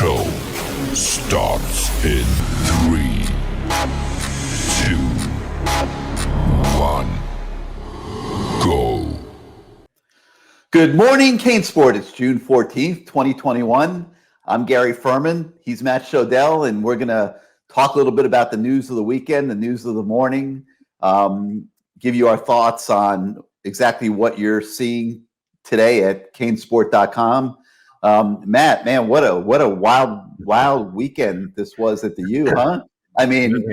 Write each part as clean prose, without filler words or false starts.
show starts in 3, 2, 1, go. Good morning, CaneSport. It's June 14th, 2021. I'm Gary Ferman. He's Matt Shodell, and we're going to talk a little bit about the news of the weekend, the news of the morning, give you our thoughts on exactly what you're seeing today at CaneSport.com. Matt, man, what a wild weekend this was at the U, huh? I mean,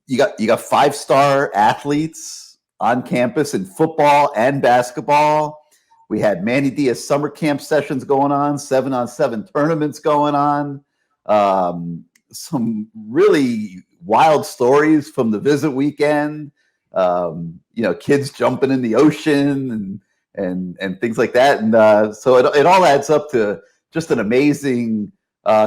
you got 5-star athletes on campus in football and basketball. We had Manny Diaz summer camp sessions going on, 7-on-7 tournaments going on. Some really wild stories from the visit weekend. Kids jumping in the ocean and things like that. And so it all adds up to just an amazing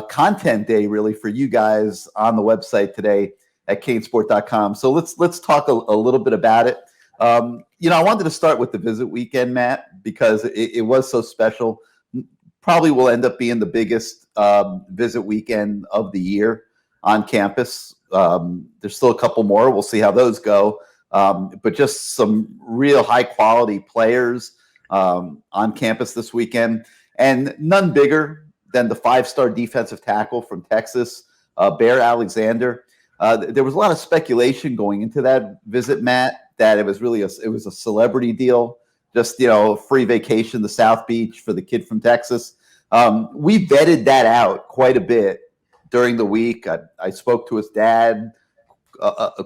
content day, really, for you guys on the website today at CaneSport.com. So let's talk a little bit about it. I wanted to start with the visit weekend, Matt, because it was so special. Probably will end up being the biggest visit weekend of the year on campus. There's still a couple more. We'll see how those go. But just some real high quality players on campus this weekend, and none bigger than the 5-star defensive tackle from Texas, Bear Alexander. There was a lot of speculation going into that visit, Matt, that it was a celebrity deal, just free vacation to South Beach for the kid from Texas. We vetted that out quite a bit during the week. I spoke to his dad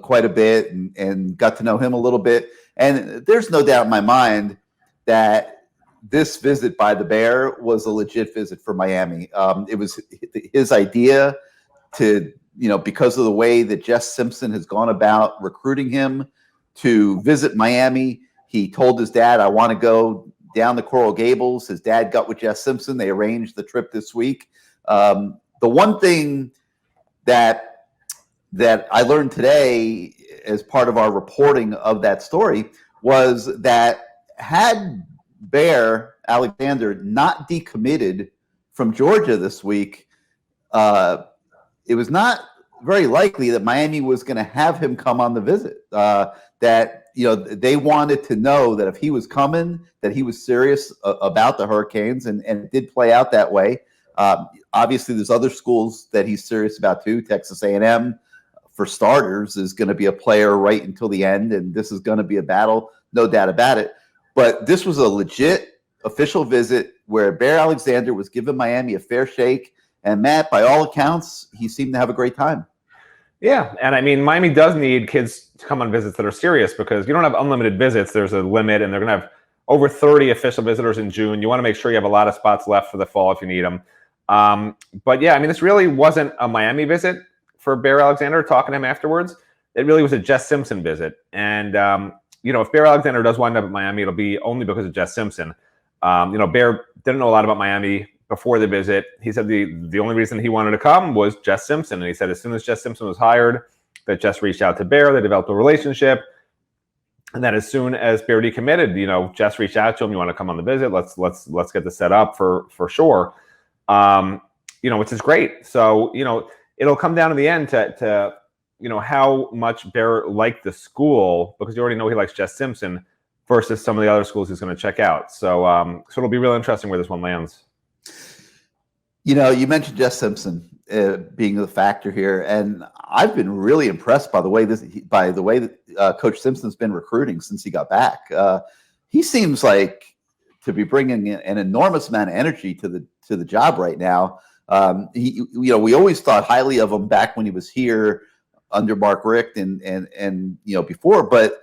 quite a bit and got to know him a little bit. And there's no doubt in my mind that this visit by the Bear was a legit visit for Miami. It was his idea to, because of the way that Jess Simpson has gone about recruiting him to visit Miami. He told his dad, I want to go down to Coral Gables. His dad got with Jess Simpson. They arranged the trip this week. The one thing that I learned today as part of our reporting of that story was that had Bear Alexander not decommitted from Georgia this week, it was not very likely that Miami was going to have him come on the visit. They wanted to know that if he was coming, that he was serious about the Hurricanes, and it did play out that way. Obviously, there's other schools that he's serious about too. Texas A&M, for starters, is going to be a player right until the end, and this is going to be a battle, no doubt about it. But this was a legit official visit where Bear Alexander was giving Miami a fair shake, and Matt, by all accounts, he seemed to have a great time. Yeah, and I mean, Miami does need kids to come on visits that are serious, because you don't have unlimited visits. There's a limit, and they're going to have over 30 official visitors in June. You want to make sure you have a lot of spots left for the fall if you need them. But yeah, I mean, this really wasn't a Miami visit for Bear Alexander. Talking to him afterwards, it really was a Jess Simpson visit. And, if Bear Alexander does wind up at Miami, it'll be only because of Jess Simpson. Bear didn't know a lot about Miami before the visit. He said the only reason he wanted to come was Jess Simpson. And he said as soon as Jess Simpson was hired, that Jess reached out to Bear. They developed a relationship. And then as soon as Bear decommitted, Jess reached out to him. You want to come on the visit? Let's get this set up for sure. Which is great. So, it'll come down to the end to how much Bear liked the school, because you already know he likes Jess Simpson, versus some of the other schools he's going to check out. So it'll be really interesting where this one lands. You mentioned Jess Simpson being the factor here, and I've been really impressed by the way that Coach Simpson's been recruiting since he got back. He seems like to be bringing an enormous amount of energy to the job right now. We always thought highly of him back when he was here under Mark Richt and before, but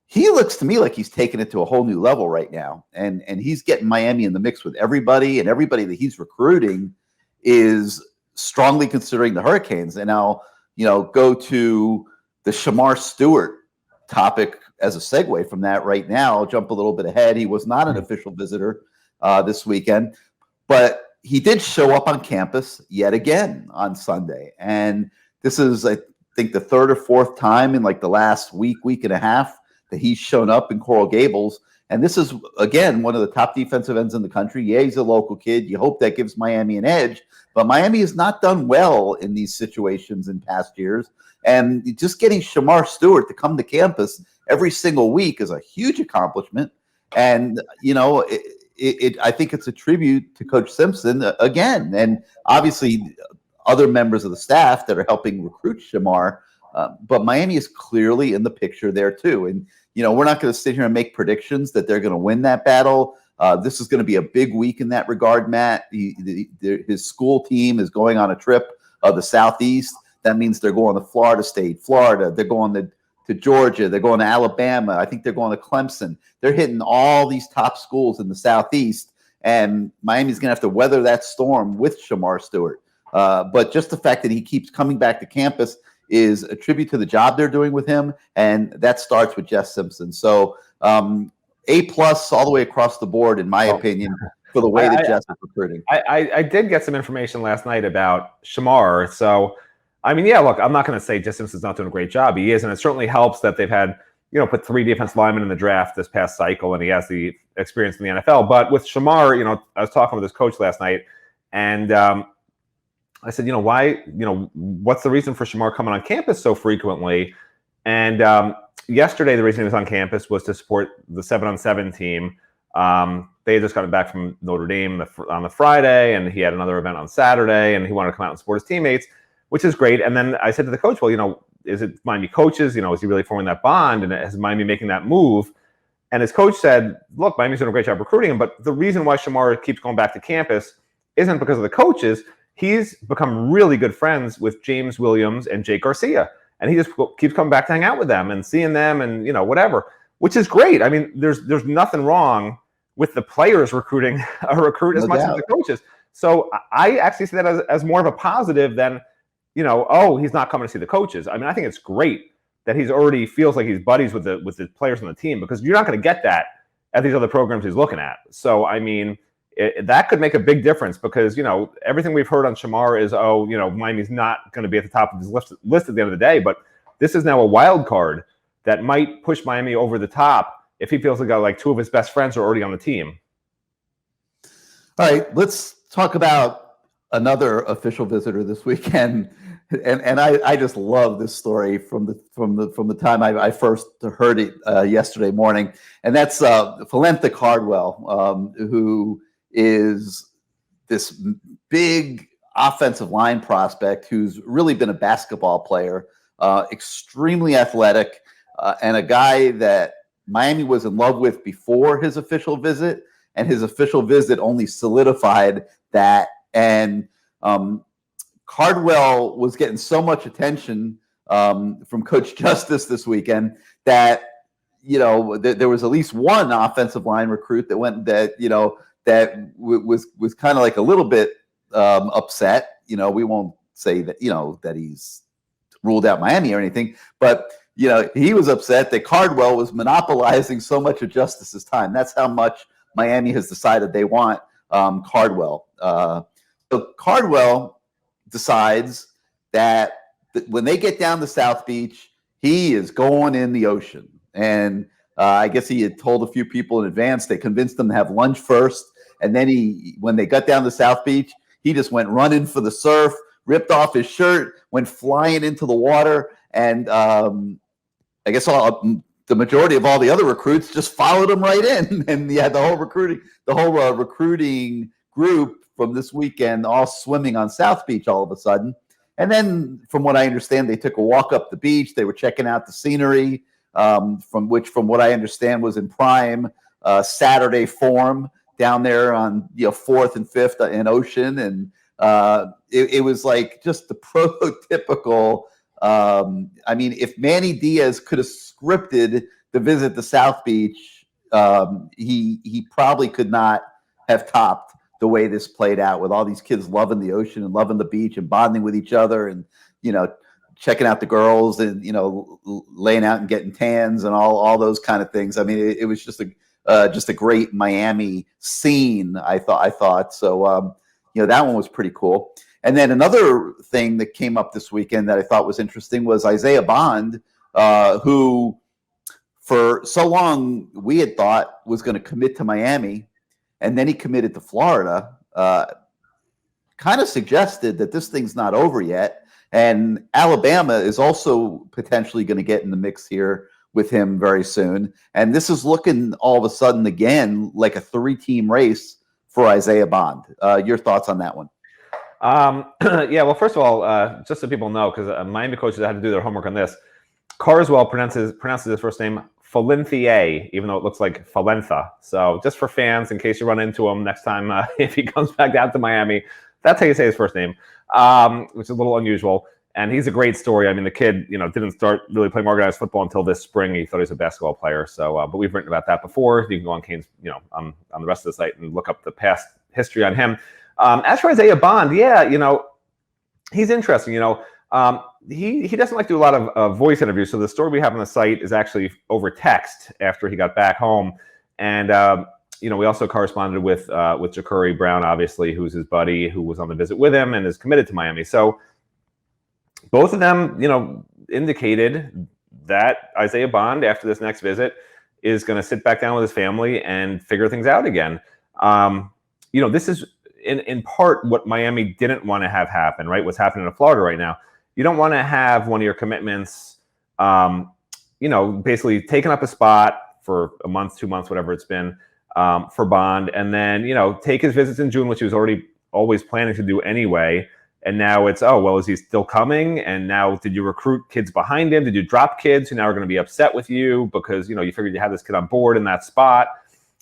he looks to me like he's taking it to a whole new level right now, and he's getting Miami in the mix with everybody, and everybody that he's recruiting is strongly considering the Hurricanes. And I'll go to the Shamar Stewart topic as a segue from that right now. I'll jump a little bit ahead. He was not an official visitor this weekend, but he did show up on campus yet again on Sunday. And this is, I think, the third or fourth time in like the last week and a half that he's shown up in Coral Gables. And this is, again, one of the top defensive ends in the country. Yeah, he's a local kid. You hope that gives Miami an edge. But Miami has not done well in these situations in past years. And just getting Shamar Stewart to come to campus every single week is a huge accomplishment. And, I think it's a tribute to Coach Simpson again. And obviously other members of the staff that are helping recruit Shamar. But Miami is clearly in the picture there too. And, we're not going to sit here and make predictions that they're going to win that battle. This is going to be a big week in that regard, Matt. His school team is going on a trip of the Southeast. That means they're going to Florida State, Florida. They're going to Georgia. They're going to Alabama. I think they're going to Clemson. They're hitting all these top schools in the Southeast. And Miami's going to have to weather that storm with Shamar Stewart. But just the fact that he keeps coming back to campus is a tribute to the job they're doing with him, and that starts with Jess Simpson. So A+ all the way across the board, in my opinion, for the way that Jess is recruiting. I did get some information last night about Shamar. So, I mean, yeah, look, I'm not going to say Jess Simpson's not doing a great job. He is, and it certainly helps that they've had, put 3 defensive linemen in the draft this past cycle, and he has the experience in the NFL. But with Shamar, I was talking with his coach last night, and I said, why, what's the reason for Shamar coming on campus so frequently? And yesterday, the reason he was on campus was to support the 7-on-7 team. They had just gotten back from Notre Dame on the Friday, and he had another event on Saturday, and he wanted to come out and support his teammates, which is great. And then I said to the coach, well, is it Miami coaches? Is he really forming that bond? And is Miami making that move? And his coach said, look, Miami's doing a great job recruiting him, but the reason why Shamar keeps going back to campus isn't because of the coaches. He's become really good friends with James Williams and Jake Garcia. And he just keeps coming back to hang out with them and seeing them and, whatever, which is great. I mean, there's nothing wrong with the players recruiting a recruit as much as the coaches. So I actually see that as more of a positive than, he's not coming to see the coaches. I mean, I think it's great that he's already feels like he's buddies with the players on the team, because you're not going to get that at these other programs he's looking at. So, I mean, that could make a big difference, because, everything we've heard on Shamar is, Miami's not going to be at the top of his list at the end of the day. But this is now a wild card that might push Miami over the top if he feels like 2 of his best friends are already on the team. All right, let's talk about another official visitor this weekend. And I just love this story from the time I first heard it yesterday morning. And that's Falenta Cardwell, who is this big offensive line prospect who's really been a basketball player, extremely athletic, and a guy that Miami was in love with before his official visit, and his official visit only solidified that. And Cardwell was getting so much attention from Coach Justice this weekend that, there was at least one offensive line recruit that went that was kind of like a little bit upset. We won't say that, that he's ruled out Miami or anything, but, he was upset that Cardwell was monopolizing so much of Justice's time. That's how much Miami has decided they want Cardwell. So Cardwell decides that when they get down to South Beach, he is going in the ocean. And I guess he had told a few people in advance. They convinced him to have lunch first. And then when they got down to South Beach, he just went running for the surf, ripped off his shirt, went flying into the water. And I guess the majority of all the other recruits just followed him right in. And you had the whole recruiting group from this weekend all swimming on South Beach all of a sudden. And then from what I understand, they took a walk up the beach. They were checking out the scenery, from what I understand was in prime Saturday form down there on 4th and 5th in Ocean. And it was like just the prototypical. If Manny Diaz could have scripted the visit to South Beach, he probably could not have topped the way this played out, with all these kids loving the ocean and loving the beach and bonding with each other and, checking out the girls and, laying out and getting tans and all those kind of things. I mean, it was just a great Miami scene, I thought. So, that one was pretty cool. And then another thing that came up this weekend that I thought was interesting was Isaiah Bond, who for so long we had thought was going to commit to Miami, and then he committed to Florida, kind of suggested that this thing's not over yet. And Alabama is also potentially going to get in the mix here with him very soon. And this is looking all of a sudden again like a 3-team race for Isaiah Bond. Your thoughts on that one? Yeah, well, first of all, just so people know, because Miami coaches had to do their homework on this, Cardwell pronounces his first name Falenthier, even though it looks like Falentha. So just for fans, in case you run into him next time, if he comes back down to Miami, that's how you say his first name, which is a little unusual. And he's a great story. I mean, the kid, didn't start really playing organized football until this spring. He thought he was a basketball player. So, but we've written about that before. You can go on Cane's, on the rest of the site and look up the past history on him. As for Isaiah Bond, yeah, he's interesting. He doesn't like to do a lot of voice interviews. So the story we have on the site is actually over text after he got back home. And, we also corresponded with Ja'Cory Brown, obviously, who's his buddy, who was on the visit with him and is committed to Miami. So both of them, indicated that Isaiah Bond, after this next visit, is going to sit back down with his family and figure things out again. This is in part what Miami didn't want to have happen, right? What's happening in Florida right now. You don't want to have one of your commitments, basically taking up a spot for a month, 2 months, whatever it's been, for Bond, and then, take his visits in June, which he was always planning to do anyway. And now it's, oh, well, is he still coming? And now, did you recruit kids behind him? Did you drop kids who now are going to be upset with you because, you figured you had this kid on board in that spot?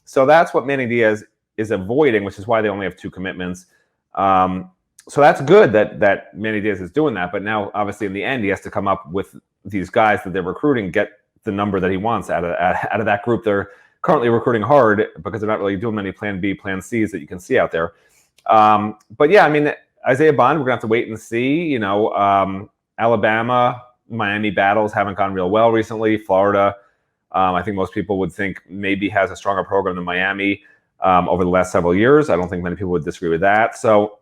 So that's what Manny Diaz is avoiding, which is why they only have 2 commitments. So that's good that Manny Diaz is doing that. But now, obviously, in the end, he has to come up with these guys that they're recruiting, get the number that he wants out of that group. They're currently recruiting hard because they're not really doing many Plan B, Plan Cs that you can see out there. But yeah, I mean, Isaiah Bond, we're going to have to wait and see. Alabama, Miami battles haven't gone real well recently. Florida, I think most people would think maybe has a stronger program than Miami over the last several years. I don't think many people would disagree with that. So,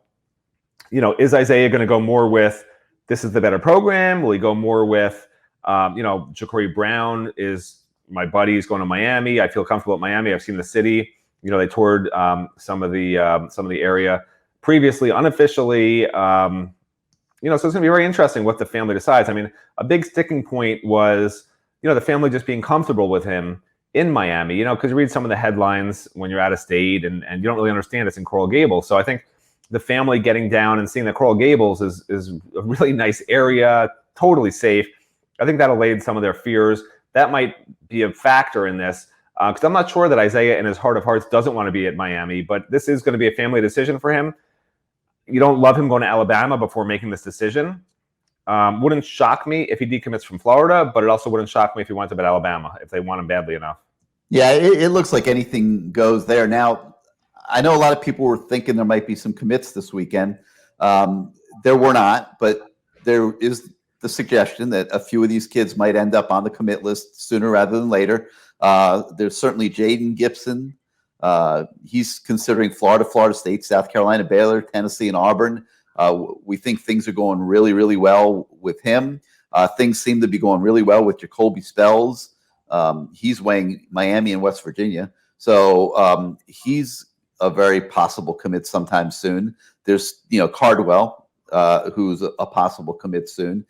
is Isaiah going to go more with this is the better program? Will he go more with, Ja'Cory Brown is my buddy. He's going to Miami. I feel comfortable at Miami. I've seen the city. They toured some of the area previously, unofficially. So it's going to be very interesting what the family decides. I mean, a big sticking point was, the family just being comfortable with him in Miami, because you read some of the headlines when you're out of state and you don't really understand it's in Coral Gables. So I think the family getting down and seeing that Coral Gables is a really nice area, totally safe. I think that allayed some of their fears. That might be a factor in this. Because I'm not sure that Isaiah, in his heart of hearts, doesn't want to be at Miami, but this is going to be a family decision for him. You don't love him going to Alabama before making this decision. Wouldn't shock me if he decommits from Florida, but it also wouldn't shock me if he went to Alabama, if they want him badly enough. Yeah, it looks like anything goes there. Now, I know a lot of people were thinking there might be some commits this weekend. There were not, but there is the suggestion that a few of these kids might end up on the commit list sooner rather than later. There's certainly Jaden Gibson. He's considering Florida, Florida State, South Carolina, Baylor, Tennessee, and Auburn. We think things are going really, really well with him. Things seem to be going really well with Jacoby Spells. He's weighing Miami and West Virginia. So he's a very possible commit sometime soon. There's, Cardwell, who's a possible commit soon.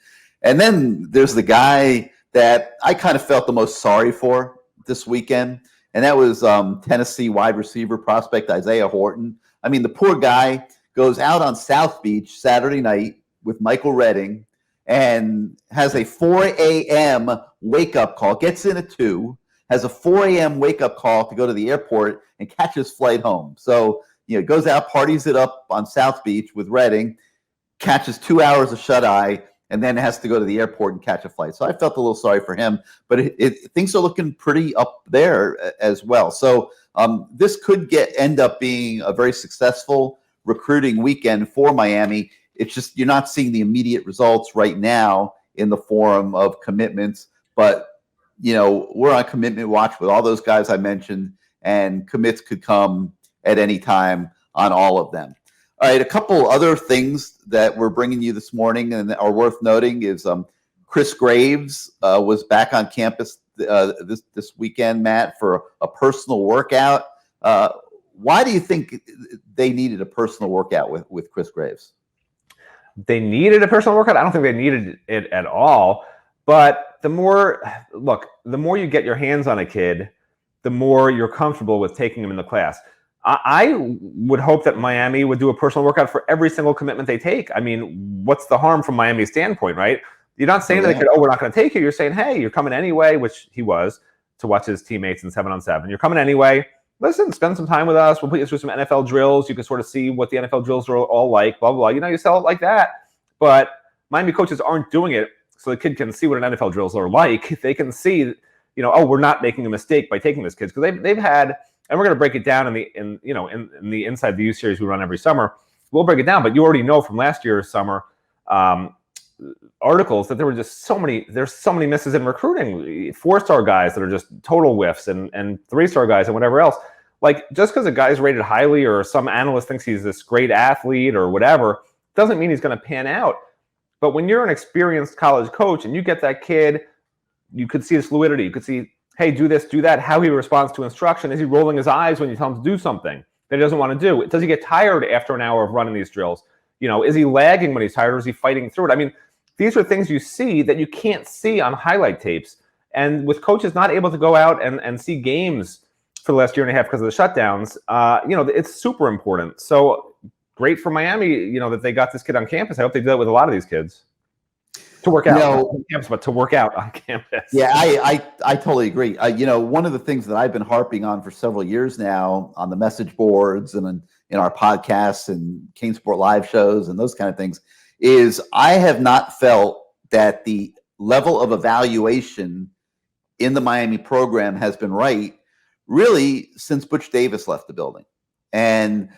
And then there's the guy that I kind of felt the most sorry for this weekend, and that was Tennessee wide receiver prospect Isaiah Horton. I mean, the poor guy goes out on South Beach Saturday night with Michael Redding and has a 4 a.m. wake-up call, gets in at 2, has a 4 a.m. wake-up call to go to the airport and catch his flight home. So, goes out, parties it up on South Beach with Redding, catches 2 hours of shut-eye, and then has to go to the airport and catch a flight. So I felt a little sorry for him, but things are looking pretty up there as well. So this could end up being a very successful recruiting weekend for Miami. It's just you're not seeing the immediate results right now in the form of commitments, but we're on commitment watch with all those guys I mentioned, and commits could come at any time on all of them. All right, a couple other things that we're bringing you this morning and are worth noting is Chris Graves was back on campus this weekend, Matt, for a personal workout. Why do you think they needed a personal workout with Chris Graves? They needed a personal workout. I don't think they needed it at all. But the more you get your hands on a kid, the more you're comfortable with taking him in the class. I would hope that Miami would do a personal workout for every single commitment they take. I mean, what's the harm from Miami's standpoint, right? You're not saying to the kid, oh, we're not going to take you. You're saying, hey, you're coming anyway, which he was, to watch his teammates in 7-on-7. You're coming anyway. Listen, spend some time with us. We'll put you through some NFL drills. You can sort of see what the NFL drills are all like, blah, blah, blah. You sell it like that. But Miami coaches aren't doing it so the kid can see what an NFL drills are like. They can see, oh, we're not making a mistake by taking this kid. Because they've had, and we're going to break it down in the Inside the U series we run every summer. We'll break it down, but you already know from last year's summer articles that there's so many misses in recruiting. 4-star guys that are just total whiffs, and 3-star guys and whatever else. Like, just because a guy's rated highly or some analyst thinks he's this great athlete or whatever, doesn't mean he's going to pan out. But when you're an experienced college coach and you get that kid, you could see his fluidity. You could see, hey, do this, do that, how he responds to instruction. Is he rolling his eyes when you tell him to do something that he doesn't want to do? Does he get tired after an hour of running these drills? Is he lagging when he's tired, or is he fighting through it? I mean, these are things you see that you can't see on highlight tapes. And with coaches not able to go out and see games for the last year and a half because of the shutdowns, it's super important. So great for Miami, that they got this kid on campus. I hope they do that with a lot of these kids. To work out on campus, but to work out on campus. Yeah, I totally agree. One of the things that I've been harping on for several years now on the message boards and in our podcasts and CaneSport live shows and those kind of things is I have not felt that the level of evaluation in the Miami program has been right really since Butch Davis left the building. And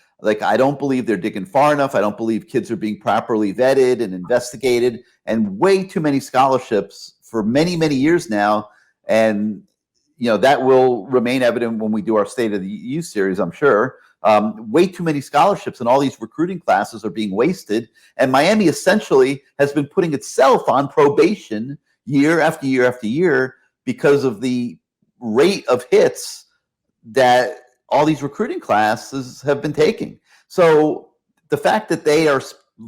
I don't believe they're digging far enough. I don't believe kids are being properly vetted and investigated, and way too many scholarships for many, many years now. And, that will remain evident when we do our State of the U series, I'm sure. Way too many scholarships and all these recruiting classes are being wasted. And Miami essentially has been putting itself on probation year after year after year because of the rate of hits that all these recruiting classes have been taking. So the fact that they are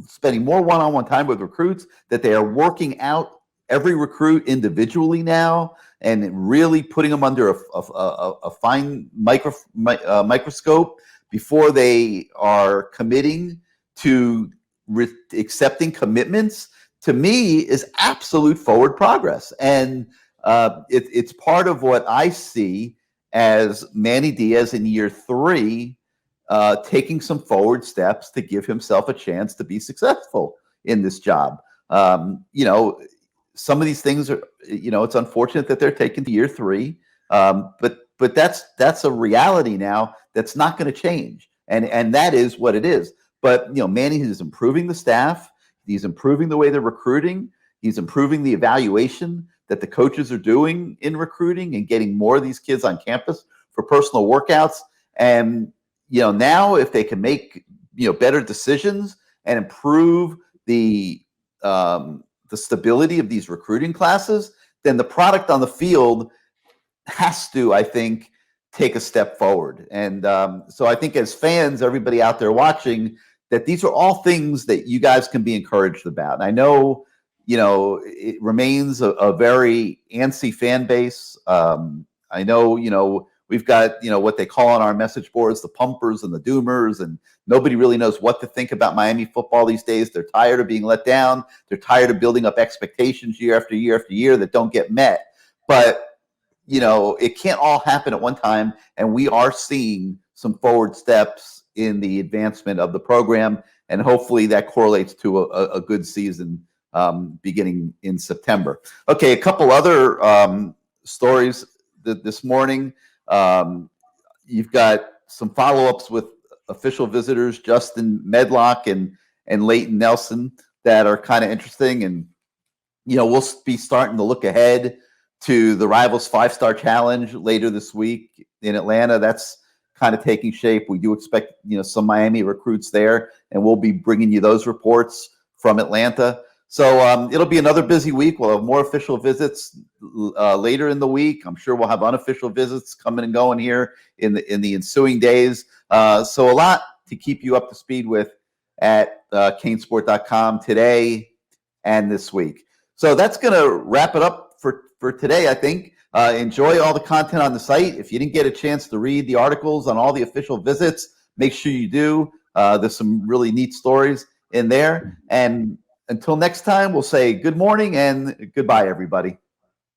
spending more one-on-one time with recruits, that they are working out every recruit individually now and really putting them under a fine microscope before they are committing to accepting commitments, to me is absolute forward progress. And it's part of what I see as Manny Diaz in year 3 taking some forward steps to give himself a chance to be successful in this job. Some of these things are, it's unfortunate that they're taken to year 3, but that's a reality now that's not going to change, and that is what it is. But Manny is improving the staff, he's improving the way they're recruiting, he's improving the evaluation that the coaches are doing in recruiting and getting more of these kids on campus for personal workouts. And, now if they can make, better decisions and improve the stability of these recruiting classes, then the product on the field has to, I think, take a step forward. And so I think as fans, everybody out there watching, that these are all things that you guys can be encouraged about. And I know, it remains a very antsy fan base. I know, we've got, what they call on our message boards, the pumpers and the doomers, and nobody really knows what to think about Miami football these days. They're tired of being let down. They're tired of building up expectations year after year after year that don't get met. But, it can't all happen at one time. And we are seeing some forward steps in the advancement of the program. And hopefully that correlates to a good season beginning in September. Okay, a couple other stories this morning. You've got some follow-ups with official visitors, Justin Medlock and Leighton Nelson, that are kind of interesting. And, we'll be starting to look ahead to the Rivals 5-Star Challenge later this week in Atlanta. That's kind of taking shape. We do expect, some Miami recruits there, and we'll be bringing you those reports from Atlanta. So it'll be another busy week. We'll have more official visits later in the week. I'm sure we'll have unofficial visits coming and going here in the ensuing days. So a lot to keep you up to speed with at CaneSport.com today and this week. So that's going to wrap it up for today, I think. Enjoy all the content on the site. If you didn't get a chance to read the articles on all the official visits, make sure you do. There's some really neat stories in there. And until next time, we'll say good morning and goodbye, everybody.